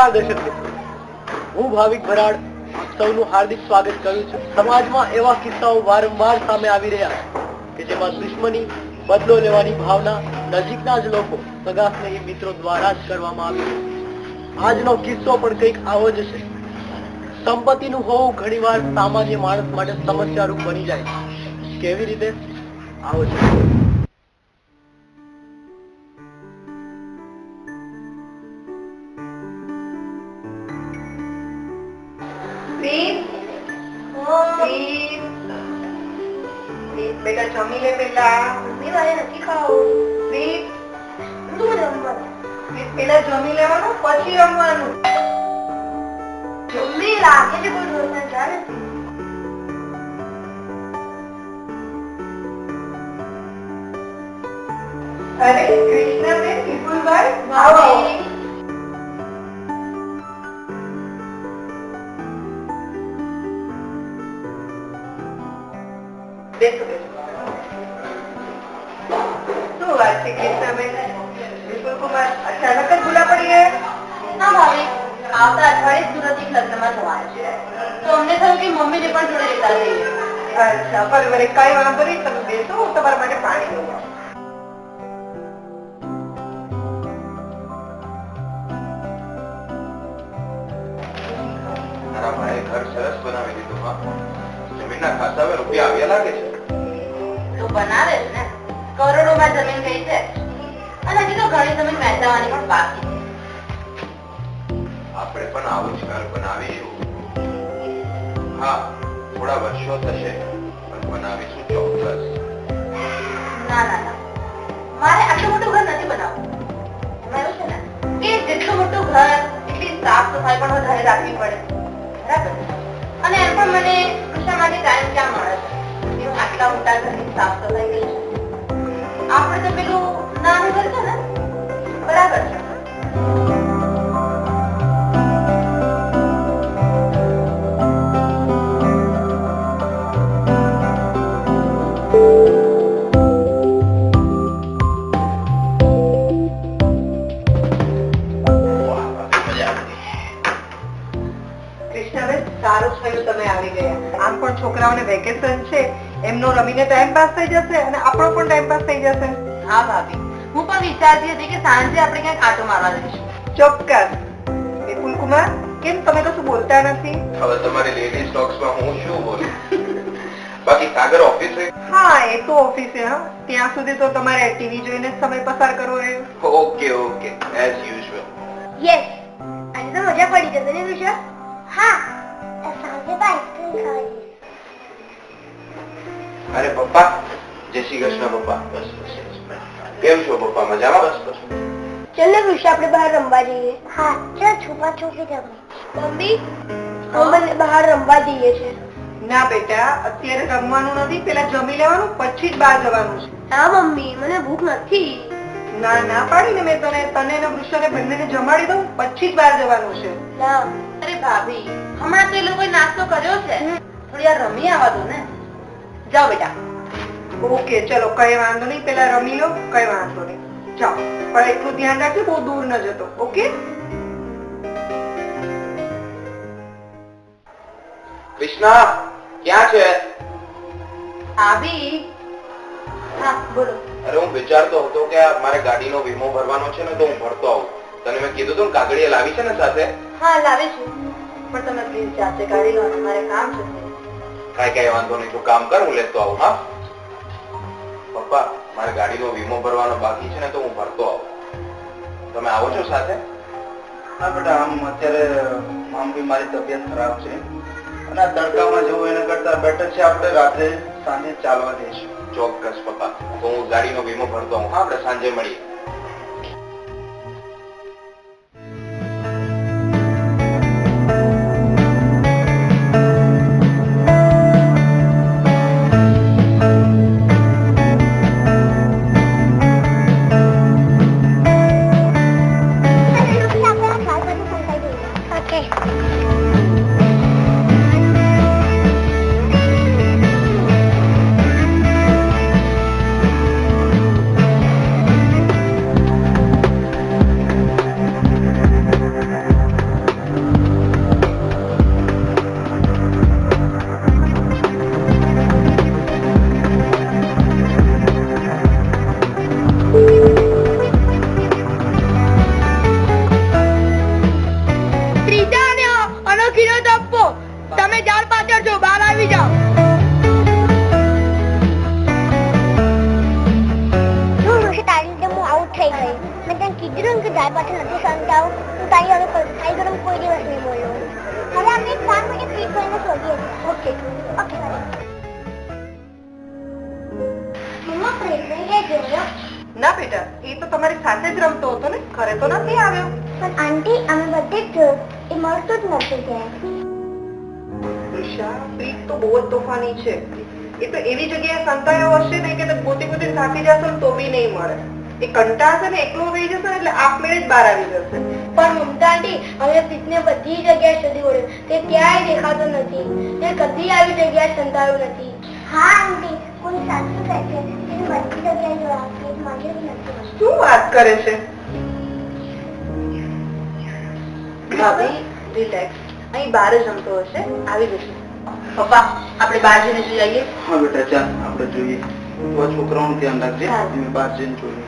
નમસ્કાર દર્શક મિત્રો, હું ભાવિક ભરાડ સૌનું હાર્દિક સ્વાગત કરું છું. સમાજમાં એવા કિસ્સાઓ વારંવાર સામે આવી રહ્યા છે કે જેમાં દુશ્મની, બદલો લેવાની ભાવના નજીકના જ લોકો, સગા સ્નેહી મિત્રો દ્વારા જ કરવામાં આવી છે. આજનો કિસ્સો પણ કંઈક આવો જ છે. સંપત્તિનું હોવું ઘણીવાર સામાન્ય માણસ માટે સમસ્યારૂપ બની જાય છે. કેવી રીતે? આવો છે. બેટા જમી લે પેલા. મમ્મી મારે નથી ખાવું. તું રમવાનું. પેલા જમી લેવાનું પછી રમવાનું. મમ્મી લાગે છે કોઈ રોજના જા નથી. અરે કૃષ્ણબેન, વિપુલભાઈ આવો. બેસો બેસો. શું વાત છે કૃષ્ણબેન? વિપુલકુમાર અચાનક જ ભૂલા પડી ગયા? ના ભાભી, આવતા અઠવાડિયે સુરતથી લગ્નમાં જવાનું છે તો અમને થયું કે મમ્મીને પણ જોડે લેતા જઈએ. અચ્છા, બરાબર. કઈ વાંધો નહીં, તમે બેસો, હું તમારા માટે પાણી લઈ આવું. મારા ભાઈએ ઘર સરસ બનાવી દીધું. હા, જમીનના ખાતામાં રૂપિયા આવ્યા લાગે છે. તો બનાવે જ ને, કરોડોમાં જમીન ગઈ છે અને હજી તો ઘણી જમીન વહેંચવાની પણ બાકી છે. આપણે પણ આવું જ ઘર બનાવીશું. હા, થોડા વર્ષો થશે પણ બનાવીશું ચોક્કસ. ના ના ના, મારે આટલું મોટું ઘર નથી બનાવવું. એમાં એવું છે ને કે જેટલું મોટું ઘર એટલી સાફ સફાઈ પણ વધારે રાખવી પડે, બરાબર? અને એમ પણ મને કૃષ્ણ માટે ટાઈમ ક્યાં મળે છે કે હું આટલા મોટા ઘરની સાફ સફાઈ કરી શકું? આપણે તો પેલું નાનું ઘર છે ને, બરાબર છે. કૃષ્ણબેન, સારું થયું તમે આવી ગયા. આમ પણ છોકરાઓને વેકેશન છે, એમનો રમીને ટાઈમ પાસ થઈ જશે અને આપણો પણ ટાઈમ પાસ થઈ જશે. હા ભાભી, હું પણ વિચારતી હતી કે સાંજે આપણે ક્યાંક આટો મારવા જઈશું. ચોક્કસ. વિપુલકુમાર, કેમ તમે કશું બોલતા નથી? હવે તમારી લેડીઝ ટોક્સમાં હું શું બોલું? બાકી સાગર ઓફિસ છે? હા, એ તો ઓફિસે. હા, ત્યાં સુધી તો તમારે ટીવી જોઈને જ સમય પસાર કરવો રહ્યો. Okay okay, as usual. Yes, આજે તો મજા પડી જશે ને ઋષભ? હા, સાંજે તો આઈસ્ક્રીમ ખાવાની. અરે પપ્પા, જય શ્રી કૃષ્ણ પપ્પા. બસ બસ. કેમ છો પપ્પા? મજામાં? બસ બસ. ચાલ ને ઋષભ, આપણે બહાર રમવા જઈએ. હા, ચાલ છુપા છુપી રમે. મમ્મી, અમે બહાર રમવા જઈએ છે. ના બેટા, અત્યારે રમવાનું નથી, પેલા જમી લેવાનું પછી જ બહાર જવાનું છે. હા મમ્મી, મને ભૂખ નથી. ના ના પાડીને મેં તને અને વૃષાને બંનેને જમાડી દઉં પછી જ બહાર જવાનું છે. ના. અરે ભાભી, હમણાં તો એ લોકોએ નાસ્તો કર્યો છે, થોડી વાર રમી આવવા દો ને. જાઓ બેટા. ઓકે, ચલો, કઈ વાંધો નહીં, પેલા રમી લો, કઈ વાંધો નહીં. જાઓ, પણ એટલું ધ્યાન રાખજો, બહુ દૂર ન જતો. ઓકે? કૃષ્ણા, ક્યાં છે? ભાભી. હા બોલો. અરે હું વિચારતો હતો કે મારે ગાડીનો વીમો ભરવાનો છે ને, તો હું ભરતો આવું. તને મેં કીધું તું ને કાગળિયા લાવી છે ને સાથે? હા લાવીશું, પણ તમે પ્લીઝ જાતે ગાડી લો, મારે કામ છે. કઈ વાંધો નહીં, તું કામ કર, હું લેતો આવું. હા પપ્પા, મારે ગાડીનો વીમો ભરવાનો બાકી છે ને, તો હું ભરતો આવું. તમે આવો છો સાથે? હા બેટા, આમ અત્યારે આમ બી મારી તબિયત ખરાબ છે અને આ તડકામાં જવું એના કરતા બેટર છે આપણે રાત્રે સાંજે ચાલવા જઈશું. ચોક્કસ પપ્પા, તો હું ગાડીનો વીમો ભરતો આવું. હા, આપણે સાંજે મળીએ. ના બેટા, એ તો તમારી સાથે જ રમતો હતો ને, ઘરે તો નથી આવ્યો. પણ આંટી અમે બધે જ જોયું, એ મળતો જ નથી ક્યાંય. તૃષા, પ્રીત તો બહુ જ તોફાની છે. એ તો એવી જગ્યાએ સંતાયો હશે ને કે ગોતી ગોતી થાકી જશો ને તો બી નહીં મળે. એ કંટાળશે ને એકલો રહી જશે ને એટલે આપમેળે જ બહાર આવી જશે. પણ મમતા આંટી અમે પ્રીતને બધી જગ્યાએ શોધી વળ્યું, તે ક્યાંય દેખાતો નથી. તે કદી આવી જગ્યાએ સંતાયું નથી. હા આંટી, કોઈ સાચું કહે છે, તેને બધી જગ્યાએ જોયા, પ્રીત મળ્યો જ નથી. શું વાત કરે છે? ભાભી રિલેક્સ, અહીં બહાર જ રમતો હશે, આવી જશે. પપ્પા, આપણે બહાર જઈને જોઈ આવીએ. હા બેટા, ચાલ આપણે જોઈએ. તું આ છોકરાઓનું ધ્યાન રાખજે, અમે બહાર જઈને જોઈએ.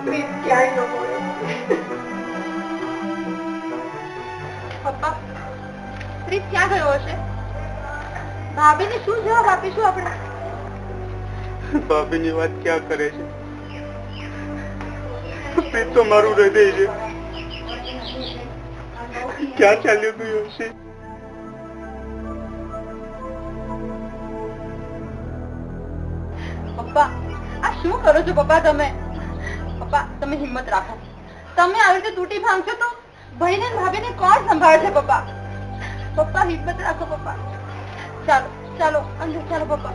પ્રીત ક્યાંય ન મળે. પપ્પા, પ્રીત ક્યાં ગયો હશે? ભાભીને શું જવાબ આપીશું આપણે? ભાભીની વાત ક્યાં કરે છે? પ્રીત તો મારું હૃદય છે. ક્યાં ચાલ્યું ગયું હશે? પપ્પા, આ શું કરો છો પપ્પા તમે? પપ્પા, તમે હિંમત રાખો. તમે આવી રીતે તૂટી ભાંગશો તો ભાઈને ને ભાભીને કોણ સંભાળશે? પપ્પા, પપ્પા હિંમત રાખો પપ્પા. ચાલો ચાલો અંદર ચાલો પપ્પા.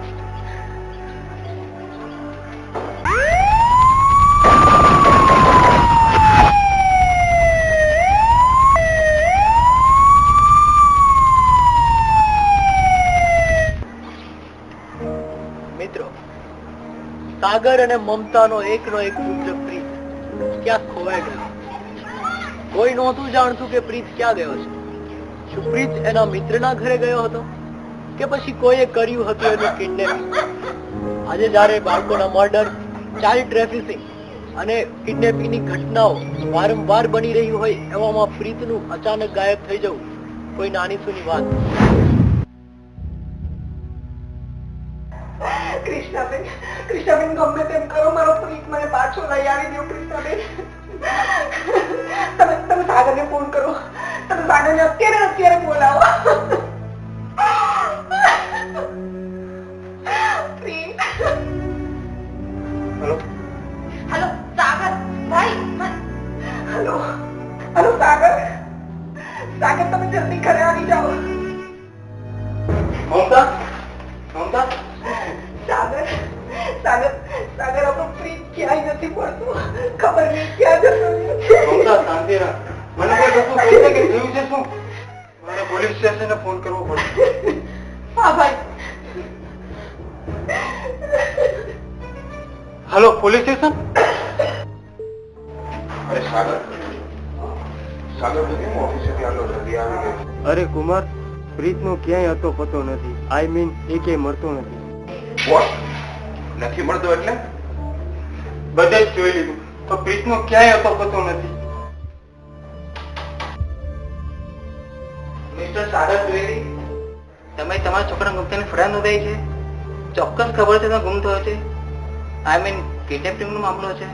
મિત્રો, સાગર અને મમતાનો એકનો એક પુત્ર પ્રીત ક્યાંક ખોવાઈ ગયો. કોઈ નહોતું જાણતું કે પ્રીત ક્યાં ગયો છે. શું પ્રીત એના મિત્રના ઘરે ગયો હતો કે પછી કોઈએ કર્યું હતું એનું કિડનેપિંગ? આજે જ્યારે બાળકોના મર્ડર, ચાઇલ્ડ ટ્રેફિકિંગ અને કિડનેપિંગની ઘટનાઓ વારંવાર બની રહી હોય એવામાં પ્રીતનું અચાનક ગાયબ થઈ જવું કોઈ નાની સૂની વાત. કૃષ્ણાબેન, કૃષ્ણાબેન ગમે તેમ કરો, મારો પ્રીત મને પાછો લઈ આવી દો. કૃષ્ણાબેન, તમે સાગરને ફોન કરો. તમે સાગરને અત્યારે બોલાવો. પ્રીત. હેલો હેલો સાગર ભાઈ. હેલો હેલો સાગર. સાગર, તમે જલ્દી ઘરે આવી જાઓ. મમતા, મમતા, સાગર, સાગર, સાગર, આપણો પ્રીત ક્યાંય નથી પડતું. ખબર નહીં ક્યાં જતો રહ્યો છે. મમતા શાંતિ રાખ. મને કોઈ કશું કહે છે કે થયું છે શું? મારે પોલીસ સ્ટેશને ફોન કરવો પડશે. હા ભાઈ. Hello, police station? અરે સાગર, સાગર તું કેમ ઓફિસેથી આટલો જલ્દી આવી ગયો? અરે કુમાર, પ્રીતનો ક્યાંય હતો પતો નથી. આઈ મીન એ ક્યાંય મળતો નથી. વોટ? નથી મળતો એટલે? બધે જ જોઈ લીધું તો પ્રીતનો ક્યાંય હતો પતો નથી. મિસ્ટર સાગર દ્વિવેદી, તમે તમારા છોકરા ગુમતાની ફરિયાદ નોંધાઈ છે? ચોક્કસ ખબર છે ગુમ થયો છે? આઈ મીન કિડનેપિંગ નો મામલો છે?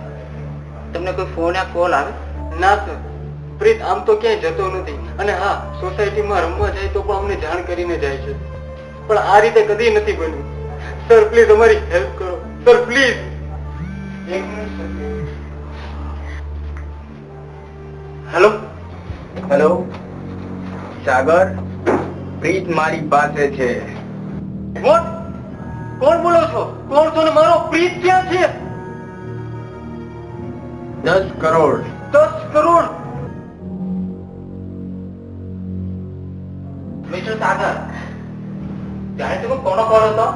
તમને કોઈ ફોન યા કોલ આવે? ના સર, પ્રીત આમ તો ક્યાંય જતો નથી. અને હા, સોસાયટીમાં રમવા જાય તો પણ અમને જાણ કરીને જાય છે. પણ આ રીતે કદી નથી બન્યું. સર પ્લીઝ અમારી હેલ્પ કરો. Sir please. એક મિનિટ. હેલો હેલો સાગર, પ્રીત મારી પાસે છે. વોટ? કોણ બોલો છો? કોણ છો ને મારો પ્રીત ક્યાં છે? 10 કરોડ. 10 કરોડ? મિસ્ટર સાગર, જાણે તમે કોનો કોલ હતો?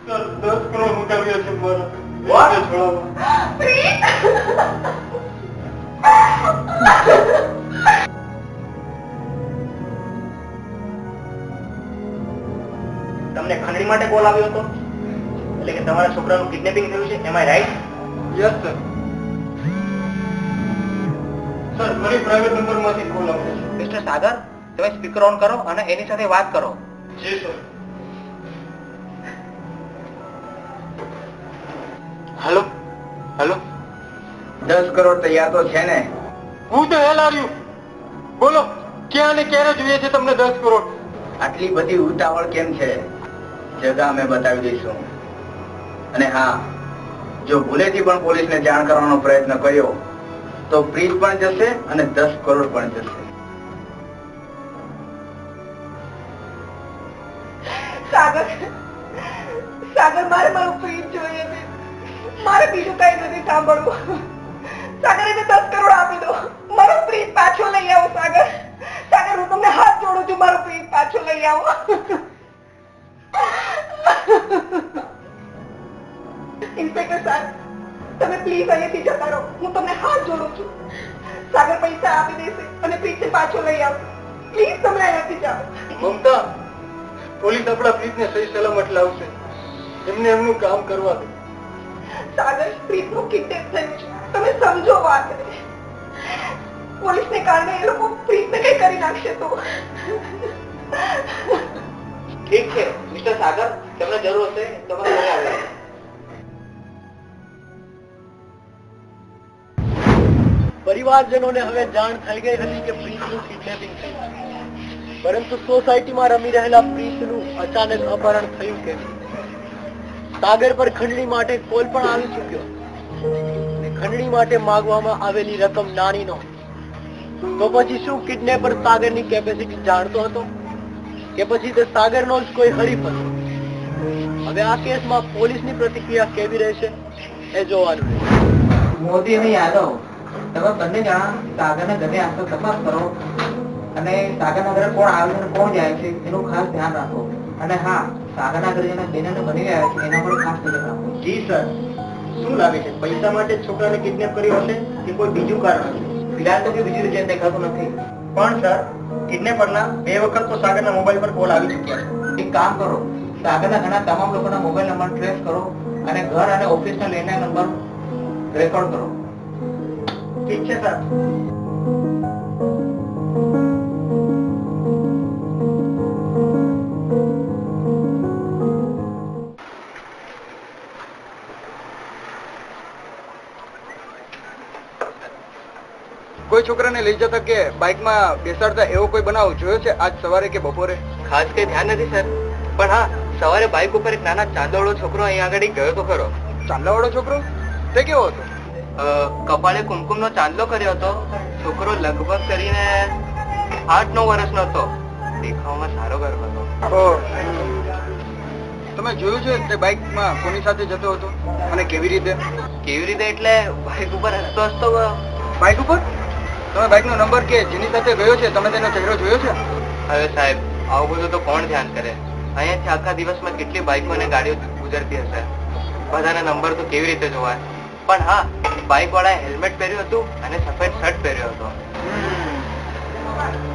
સર 10 કરોડ મુકાવ્યા છે મારા. What? ગાડી માટે કોલ આવ્યો હતો? એટલે કે તમારા છોકરાનું કિડનેપિંગ થયું છે, am I right? Yes sir. Sir મારી પ્રાઇવેટ નંબરમાંથી કોલ આવ્યો છે. મિસ્ટર સાગર, તમે સ્પીકર ઓન કરો અને એની સાથે વાત કરો. જી સર. હેલો હેલો 10 કરોડ તૈયાર તો છે ને? હું તો હેલ આવ્યું. બોલો ક્યાં ને ક્યારે જોઈએ છે તમને 10 કરોડ? આટલી બધી ઉતાવળ કેમ છે? જગા અમે બતાવી દઈશું. અને હા, જો ભૂલેથી પણ પોલીસને જાણ કરવાનો પ્રયત્ન કર્યો તો પ્રીત પણ જશે અને 10 કરોડ પણ જશે. સાગર સાગર મારે મારું પ્રીત જોઈએ છે. મારે બીજું કઈ નથી સાંભળવું. સાગર એને 10 કરોડ આપી દો. મારો પ્રીત પાછો લઈ આવો. સાગર સાગર હું તમને હાથ જોડું છું. મારો પ્રીત પાછો લઈ આવો. ઇન્સ્પેક્ટર સાહેબ, તમે પ્લીઝ અહીંયાથી જતા રહો. હું તમને હાથ જોડું છું. સાગર પૈસા આપી દેશે અને પ્રીતને પાછો લઈ આવશે. પ્લીઝ તમે અહીંયાથી જાઓ. મમતા, પોલીસ આપણા પ્રીતને સહી સલામત લાવશે. એમને એમનું કામ કરવા દે. સાગર, પ્રીતનું કિડનેપ થયું છે. તમે સમજો વાત. પોલીસને કારણે એ લોકો પ્રીતને કઈ કરી નાખશે તો. ઠીક છે મિસ્ટર સાગર, તમને જરૂર હશે તો મને ઘરે આવજો. પરિવારજનોને હવે જાણ થઈ ગઈ હતી કે પ્રીતનું કિડનેપિંગ થયું છે. પરંતુ સોસાયટીમાં રમી રહેલા પ્રીતનું અચાનક અપહરણ થયું કેવી રીતે? સાગર પર ખંડણી માટે કોલ પણ આવી ચૂક્યો. ખંડણી માટે માંગવામાં આવેલી રકમ નાની નહોતી. તો પછી શું કિડનેપર સાગરની કેપેસિટી જાણતો હતો કે પછી તે સાગરનો જ કોઈ હરીફ હતો? હવે આ કેસમાં પોલીસની પ્રતિક્રિયા કેવી રહેશે એ જોવાનું રહેશે. મોદી અને યાદવ, તમે બંને જણા સાગરના ઘરે આખો તપાસ કરો અને સાગરના ઘરે કોણ આવે છે અને કોણ જાય છે એનું ખાસ ધ્યાન રાખો. અને હા, સાગરના ઘરે જેના બેનને બની ગયા છે એના પર ખાસ નજર રાખો. જી સર. શું લાગે છે, પૈસા માટે છોકરાને કિડનેપ કર્યો હશે કે કોઈ બીજું કારણ હશે? ફિલહાલ તો કોઈ બીજું રીઝન દેખાતું નથી. પણ સર, કિડનેપરના 2 વખત તો સાગરના મોબાઈલ પર કોલ આવી ચૂક્યા છે. એક કામ કરો, સાગરના ઘણા તમામ લોકોના મોબાઈલ નંબર ટ્રેસ કરો અને ઘર અને ઓફિસના લેન્ડલાઇન નંબર રેકોર્ડ કરો. ઠીક છે સર. કોઈ છોકરાને લઈ જતા કે બાઇકમાં બેસાડતા એવો કોઈ બનાવ જોયો છે આજ સવારે કે બપોરે? ખાસ કઈ ધ્યાન નથી સર, પણ હા, સવારે બાઇક ઉપર એક નાના ચાંદોવાળો છોકરો અહીંયા આગળ ગયો તો ખરો. ચાંદલાવાળો છોકરો? તે કેવો હતો? કપાળે કુમકુમનો ચાંદલો કર્યો હતો. છોકરો લગભગ કરીને 8-9 વર્ષનો હતો. દેખાવમાં સારો ગર્વ હતો. તમે જોયું છે તે બાઇકમાં કોની સાથે જતો હતો અને કેવી રીતે? કેવી રીતે એટલે બાઇક ઉપર હસતો હસતો ગયો. બાઇક ઉપર? તમે બાઇકનો નંબર કે જેની સાથે ગયો છે તમે તેનો ચહેરો જોયો છે? હવે સાહેબ, આવું બધું તો કોણ ધ્યાન કરે? અહીંયાથી આખા દિવસમાં કેટલી બાઇકો અને ગાડીઓ ગુજરતી હશે. બધાના નંબર તો કેવી રીતે જોવાય? પણ હા, બાઇક વાળાએ હેલ્મેટ પહેર્યું હતું અને સફેદ શર્ટ પહેર્યો હતો.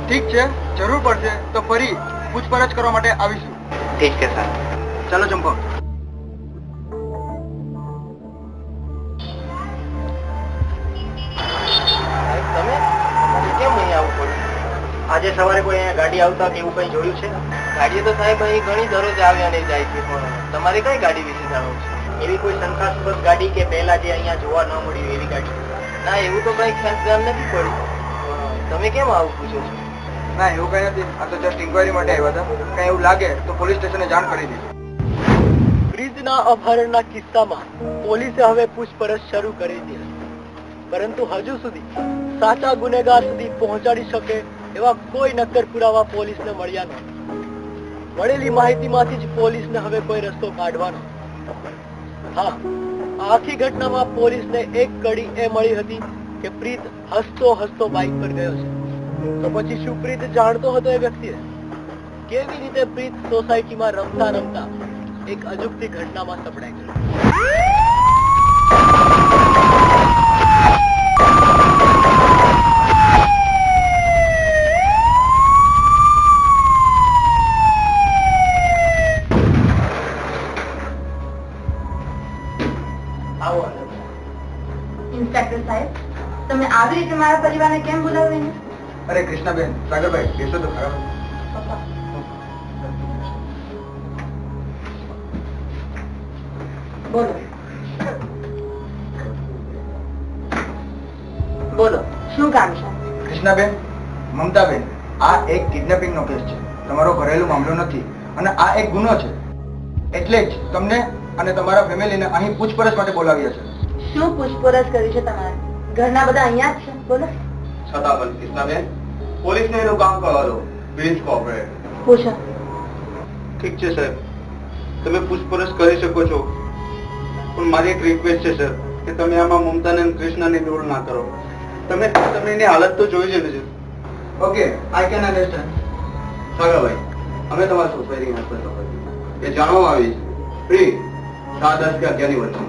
ઠીક છે, જરૂર પડશે તો ફરી પૂછપરછ કરવા માટે આવીશું. ઠીક છે સર. ચાલો ચંપા. તમે કેમ અહીં આવવું પડ્યું? આજે સવારે કોઈ અહીંયા ગાડી આવતા કે એવું કઈ જોયું છે? ગાડીઓ તો સાહેબ અહીં ઘણી દરરોજ આવે અને જાય છે, પણ તમારે કઈ ગાડી વિશે જાણવું છે? એવી કોઈ શંકાસ્પદ ગાડી કે પહેલા જે અહીંયા જોવા ન મળ્યું એવી ગાડી? ના, એવું તો કઈ ખાસ ધ્યાન નથી પડ્યું. તમે કેમ આવું પૂછો છો? ના, એવું કઈ નથી. આ તો જસ્ટ ઇન્ક્વાયરી માટે આવ્યા હતા. કઈ એવું લાગે તો પોલીસ સ્ટેશને જાણ કરી દીધી. પ્રીતના અપહરણના કિસ્સામાં પોલીસે હવે પૂછપરછ શરૂ કરી દીધી, પરંતુ હજુ સુધી સાચા ગુનેગાર સુધી પહોંચાડી શકે એવા કોઈ નક્કર પુરાવા પોલીસને મળ્યા નથી. મળેલી માહિતીમાંથી જ પોલીસને હવે કોઈ રસ્તો કાઢવાનો. હા, આખી ઘટનામાં પોલીસને એક કડી એ મળી હતી કે પ્રીત હસતો હસતો બાઇક પર ગયો છે. તો પછી શું પ્રીત જાણતો હતો એ વ્યક્તિને? કેવી રીતે પ્રીત સોસાયટીમાં રમતા રમતા એક અજુગતી ઘટનામાં સપડાઈ ગયો? તમે આવી રીતે મારા પરિવારને કેમ બોલાવ્યું? અરે કૃષ્ણાબેન, સાગરભાઈ બેસો તો ખરા. પપ્પા, બોલો બોલો, શું કામ છે? કૃષ્ણાબેન, મમતાબેન, આ એક કિડનેપિંગ નો કેસ છે. તમારો ઘરેલુ મામલો નથી અને આ એક ગુનો છે. એટલે જ તમને અને તમારા ફેમિલીને અહીં પૂછપરછ માટે બોલાવ્યા છે. શું પૂછપરછ કરી છે તમારે? ઘરના બધા અહીંયા જ છે, બોલો. છતાં પણ કૃષ્ણાબેન, પોલીસને એનું કામ કરવા દો. Please cooperate. પૂછો. ઠીક છે સાહેબ, તમે પૂછપરછ કરી શકો છો, પણ મારી એક રિક્વેસ્ટ છે સર કે તમે આમાં મમતાને અને કૃષ્ણને ઇન્વોલ્વ ના કરો. તમે એની હાલત તો જોઈ છે ને. Okay, I can understand. સાગરભાઈ, અમે તમારા સોસાયટી એ જાણવામાં આવી છે ફ્રી 7-10 કે 11ની વચ્ચે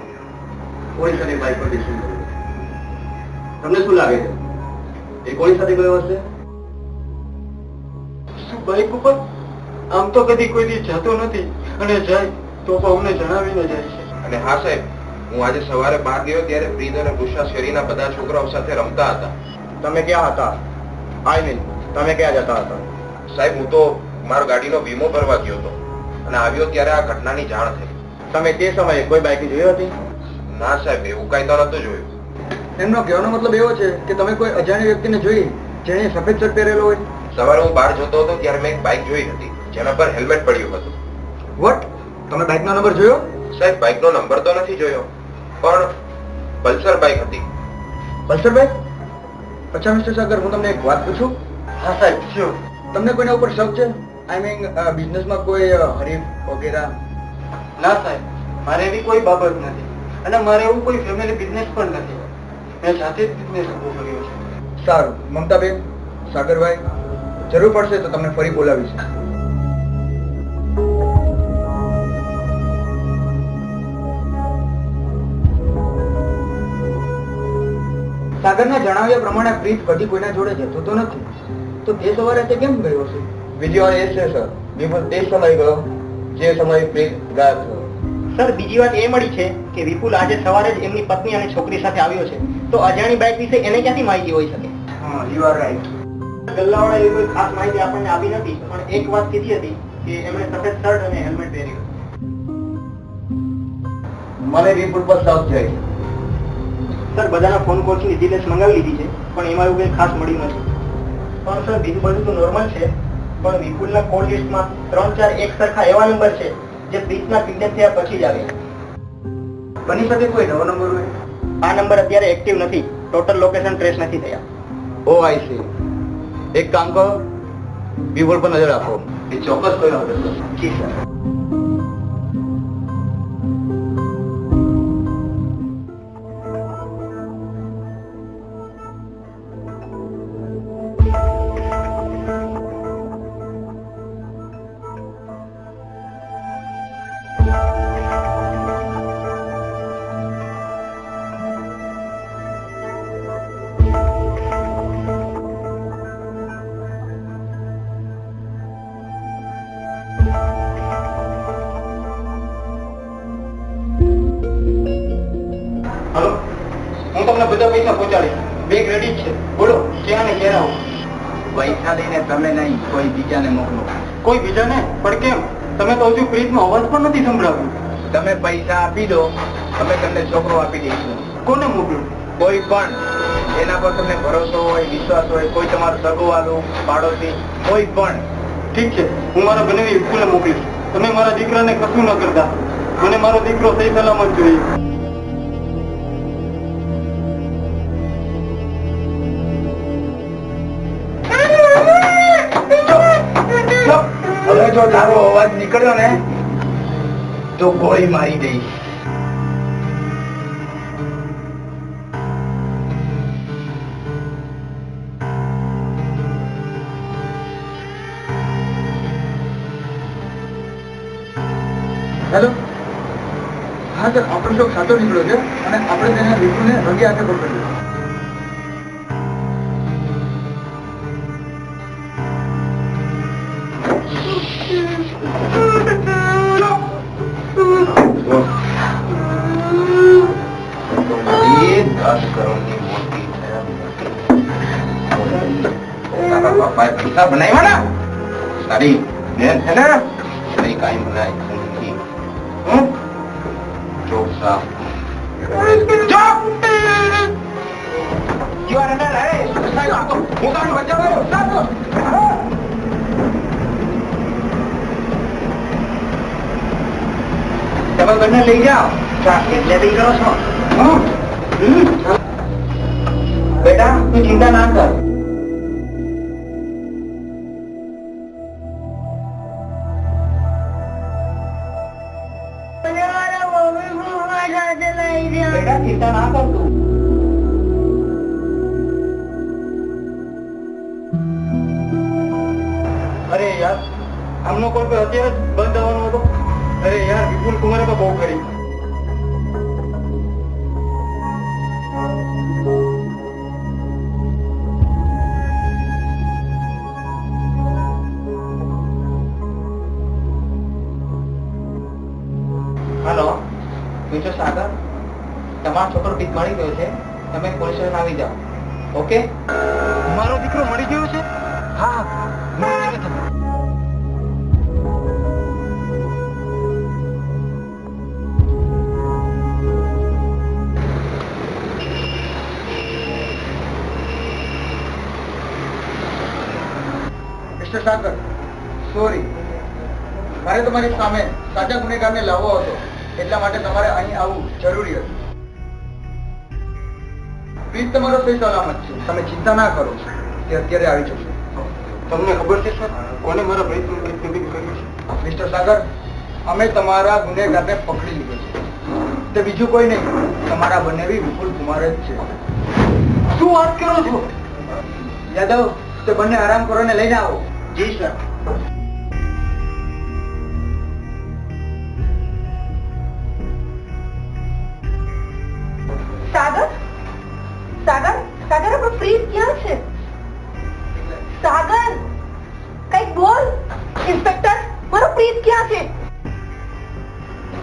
કોની સાથે બાઇક પર બેસી ગયો. તમને શું લાગે છે એ કોની સાથે ગયો હશે? શું બાઈક ઉપર? આમ તો કદી કોઈ દી જતો નથી, અને જાય તો પણ અમને જણાવીને જાય છે. અને હા સાહેબ, હું આજે સવારે બહાર ગયો ત્યારે પ્રીત અને કૃષ્ણા શેરીના બધા છોકરાઓ સાથે રમતા હતા. તમે ક્યાં હતા? આઈ મીન તમે ક્યાં જતા હતા? સાહેબ, હું તો મારો ગાડીનો વીમો ભરવા ગયો હતો અને આવ્યો ત્યારે આ ઘટનાની જાણ થઈ. તમે તે સમયે કોઈ બાઇક જોઈ હતી? ના સાહેબ, એવું કઈ તો નતું જોયું. એમનો કહેવાનો મતલબ એવો છે કે તમે કોઈ અજાણી વ્યક્તિને જોઈ જેણે સફેદ શર્ટ પહેરેલો હોય? સવારે હું બહાર જતો હતો ત્યારે મેં એક બાઇક જોઈ હતી જેના પર હેલ્મેટ પડ્યું હતું. વોટ? તમે બાઇકનો નંબર જોયો? સાહેબ, બાઇકનો નંબર તો નથી જોયો, પણ પલ્સર બાઇક હતી. Pulsar bike? અચ્છા મિસ્ટર સાગર, હું તમને એક વાત પૂછું? હા સાહેબ, શું? તમને કોઈના ઉપર શક છે? આઈ મીન બિઝનેસમાં કોઈ હરીફ વગેરે? ના સાહેબ, મારે એવી કોઈ બાબત નથી, અને મારે એવું કોઈ ફેમિલી બિઝનેસ પણ નથી. મેં જાતે જ બિઝનેસ ઉભો કર્યો છે. સારું મમતાબેન, સાગરભાઈ, જરૂર પડશે તો તમને ફરી બોલાવીશ. સાગરના જણાવ્યા પ્રમાણે પ્રીત કદી કોઈના જોડે જતો તો નથી, તો તે સવારે તે કેમ ગયો છે? બીજી વાર એ છે સર, વિપુલ તે સમય ગયો જે સમયે પ્રીત ગાયબ થયો. સર, બીજી વાત એ મળી છે કે વિપુલ આજે સવારે જ એમની પત્ની અને છોકરી સાથે આવ્યો છે, તો અજાણી બાઇક વિશે એને ક્યાંથી માહિતી હોઈ શકે? હા, યુ આર રાઈટ. ગલ્લાવાળા એવી કોઈ ખાસ માહિતી આપણને આપી નથી, પણ એક વાત કીધી હતી કે એમણે સફેદ શર્ટ અને હેલ્મેટ પહેર્યું. મને વિપુલ પર શક જાય. સર, બધાના ફોન કોલ્સની ડિટેલ્સ મંગાવી લીધી છે, પણ એમાં એવું કંઈ ખાસ મળ્યું નથી. પણ સર, બીજું બધું તો નોર્મલ છે, પણ વિપુલના કોલ લિસ્ટમાં 3-4 એક સરખા એવા નંબર છે જે પ્રીતના કિડનેપ થયા પછી જ આવે. બની શકે કોઈ નવો નંબર હોય. આ નંબર અત્યારે એક્ટિવ નથી, ટોટલ લોકેશન ટ્રેસ નથી થયા. ઓ આઈ સી. એક કામ કરો, વિપુલ પર નજર રાખો. એ ચોક્કસ કોઈ હશે. જી સર. હલો, હું તમને બધા પૈસા પહોંચાડીશ. બેગ રેડી છે, બોલો ક્યાં ને ક્યારે આવું? પૈસા લઈને તમે નહીં, કોઈ બીજાને મોકલો. કોઈ બીજાને? પણ કેમ? તમે તો હજુ પ્રીતનો અવાજ પણ નથી સંભળાવ્યો. તમે પૈસા આપી દો, અમે તમને છોકરો આપી દઈશું. કોને મોકલું? કોઈ પણ જેના પર તમને ભરોસો હોય, વિશ્વાસ હોય, કોઈ તમારો સગોવાળું, પાડોશી, કોઈ પણ. ઠીક છે, હું મારા બનેવી સ્કૂલે મોકલીશ. તમે મારા દીકરાને કશું ન કરતા. મને મારો દીકરો સહી સલામત જોઈએ. હવે જો તારો અવાજ નીકળ્યો ને તો ગોળી મારી દઈશ. હેલો, હા સર, આપણો શોખ સાચો નીકળ્યો છે અને આપણે તેને વિપુલને રંગે હાથે પકડ્યો. એ 10 કરોડની મોટી પપ્પાએ પૈસા બનાવ્યા ને તારી બેન છે ને તારી કાંઈ બનાય નથી ચોક સાફ You are under arrest. હું તારું બચાવ્યો તમે બંને લઈ જાઓ એટલે લઈ જાઓ છો બેટા તું ચિંતા ના કર બેટા ચિંતા ના કર તું અરે યાર આમનો કોલ અત્યારે જ બંધ થવાનો હતો અરે યાર વિપુલ કુમારે તો બહુ કરી હેલો મિસ્ટર સાગર તમારો છોકરો પીક મળી ગયો છે તમે પોલીસ સ્ટેશન આવી જાઓ ઓકે મારો દીકરો મળી ગયો છે હા મળી ગયો તમે મિસ્ટર સાગર સોરી મારે તમારી સામે સાચા ગુનેગારને લાવવો હતો એટલા માટે તમારે અહીં આવવું જરૂરી હતું પ્લીઝ તમારો સહી સલામત છે તમે ચિંતા ના કરો તે અત્યારે આવી જશે તમને ખબર છે સર કોને મારા ભાઈ કર્યું છે મિસ્ટર સાગર અમે તમારા ગુનેગારને પકડી લીધો છે તે બીજું કોઈ નહીં તમારા બંનેવી વિપુલ કુમાર જ છે શું વાત કરો છો યાદવ તે બંને આરામ કરો ને લઈને આવો જી સર સાગર સાગર સાગર આપણો પ્રીત ક્યાં છે સાગર કઈક બોલ ઇન્સ્પેક્ટર મારો પ્રીત ક્યાં છે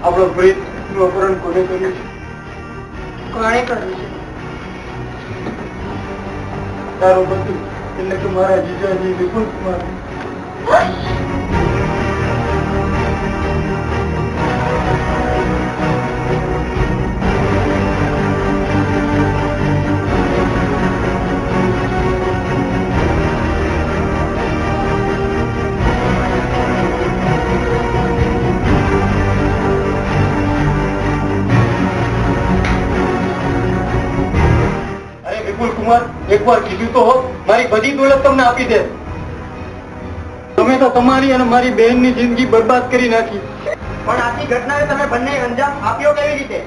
આપણો પ્રીત નું અપહરણ કોને કર્યું છે કોણે કર્યું છે તારો પતિ એટલે કે મારા જીજાજી વિપુલ કુમાર એકવાર કીધું તો હોત મારી બધી દોલત તમને આપી દે તમે તો તમારી અને મારી બહેનની જિંદગી બરબાદ કરી નાખી પણ આખી ઘટનાને તમે બંને અંજામ આપ્યો કેવી રીતે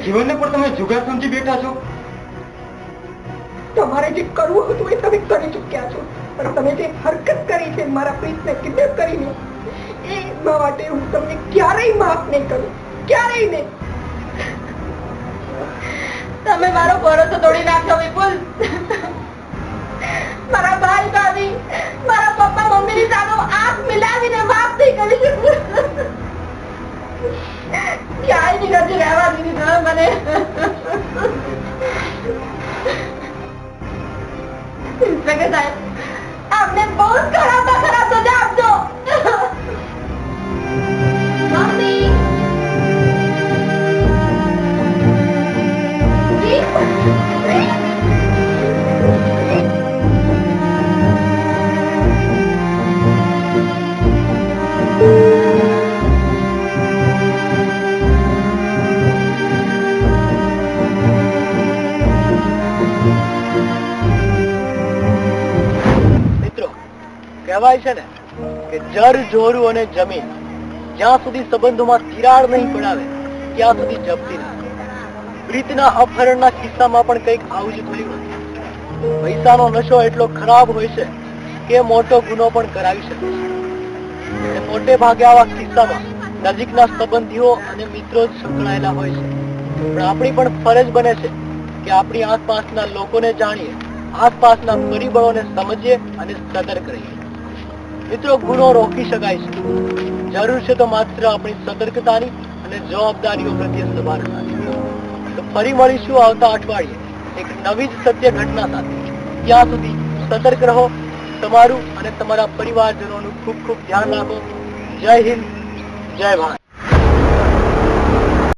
જીવનને પણ તમે જુગાર સમજી બેઠા છો તમારે જે કરવું હતું એ તમે કરી ચૂક્યા છો પણ તમે જે હરકત કરી છે મારા પ્રીતને કિડનેપ કરીને એ માટે હું તમને ક્યારેય માફ નહીં કરું ક્યારેય નહીં તમે મારો ભરોસો તોડી નાખ્યો વિપુલ મારા ભાઈ ભાભી મારા પપ્પા મમ્મીની સામે આંખ મિલાવીને માફ નહીં કરી શકું ક્યાંય નથી રહેવા દીધી તમે મને ઇન્સ્પેક્ટર સાહેબ આપને બહુ ખરાબ ખરાબ સજા આપજો મમ્મી કહેવાય છે ને કે જર જોરું અને જમીન જ્યાં સુધી સંબંધોમાં તિરાડ નહીં પડાવે ત્યાં સુધી જપતી નથી. પ્રીતના અપહરણના કિસ્સામાં પણ કંઈક આવું જ થયું હતું. પૈસાનો નશો એટલો ખરાબ હોય છે કે મોટો ગુનો પણ કરાવી શકે છે. અને મોટે ભાગે આવા કિસ્સામાં નજીકના સંબંધીઓ અને મિત્રો જ સંકળાયેલા હોય છે. પણ આપણી પણ ફરજ બને છે કે આપણી આસપાસના લોકોને જાણીએ, આસપાસના પરિબળોને સમજીએ અને સતર્ક રહીએ. મિત્રો, ગુનો રોકી શકાય છે. જરૂર છે તો માત્ર આપણી સતર્કતાની અને જવાબદારીઓ પ્રત્યે સભાનતાની. તો ફરી મળીશું આવતા અઠવાડિયે એક નવી જ સત્ય ઘટના સાથે. ત્યાં સુધી સતર્ક રહો. તમારું અને તમારા પરિવારજનોનું ખૂબ ખૂબ ધ્યાન રાખો. જય હિન્દ, જય ભારત.